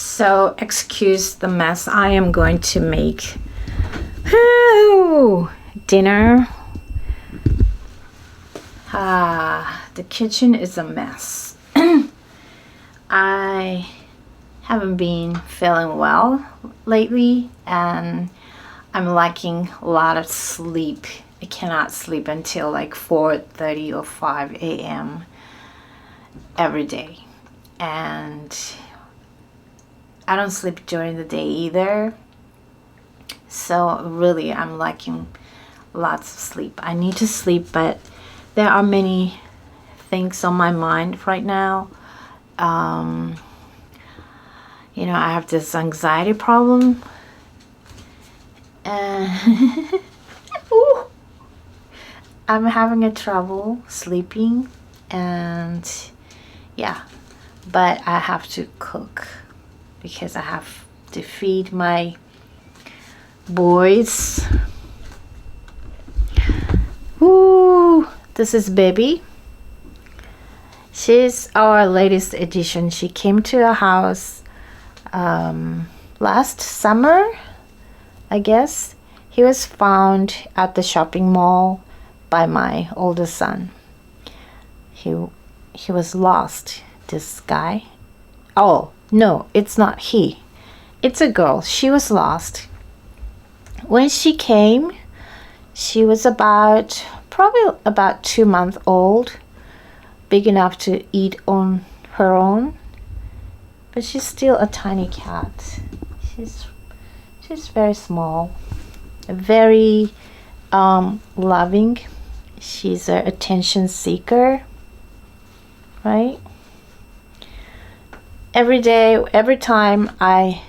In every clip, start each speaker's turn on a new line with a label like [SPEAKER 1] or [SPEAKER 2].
[SPEAKER 1] So excuse the mess I am going to make. Ooh, dinner. The kitchen is a mess. I haven't been feeling well lately, and I'm lacking a lot of sleep. I cannot sleep until like 4:30 or 5 a.m. every day, and I don't sleep during the day either. So really, I'm lacking lots of sleep. I need to sleep, but there are many things on my mind right now. You know, I have this anxiety problem. I'm having a trouble sleeping, and yeah, but I have to cook because I have to feed my boys. Ooh, this is Baby. She's our latest addition. She came to our house last summer, I guess. He was found at the shopping mall by my oldest son. He was lost, this guy. Oh, no, it's not he. It's a girl. She was lost. When she came, she was probably about 2 months old, big enough to eat on her own, but she's still a tiny cat. She's very small, very loving. She's an attention seeker, right? Every day, every time I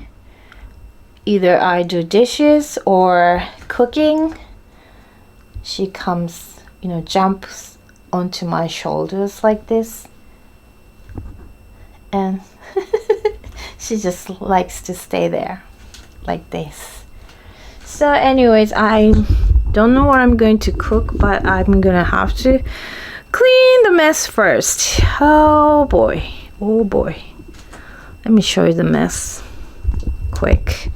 [SPEAKER 1] do dishes or cooking, she comes, jumps onto my shoulders like this, and she just likes to stay there like this. So anyways, I don't know what I'm going to cook, but I'm gonna have to clean the mess first. Oh boy, let me show you the mess quick.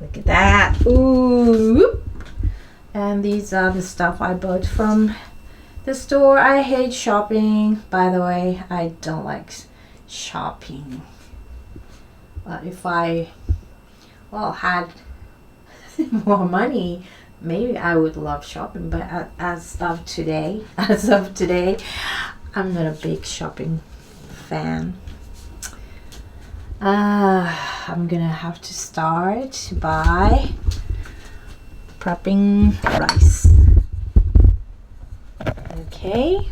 [SPEAKER 1] Look at that. Ooh. And these are the stuff I bought from the store. I hate shopping. By the way, I don't like shopping. If I had more money, maybe I would love shopping, but as of today, I'm not a big shopping fan. I'm gonna have to start by prepping rice. Okay.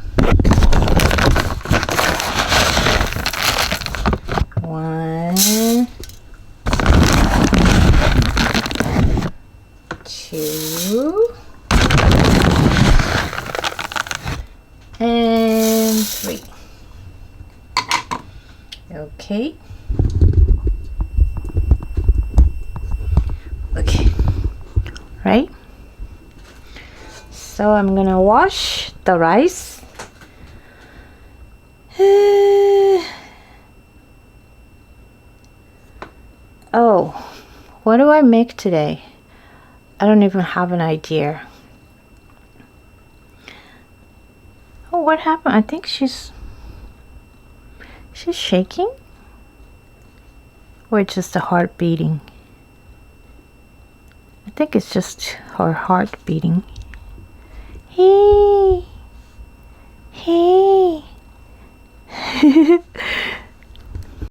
[SPEAKER 1] 1, 2, and 3. Okay. Right? So I'm gonna wash the rice. Oh, what do I make today? I don't even have an idea. Oh, what happened? I think she's shaking, or just a heart beating. I think it's just her heart beating. Hey.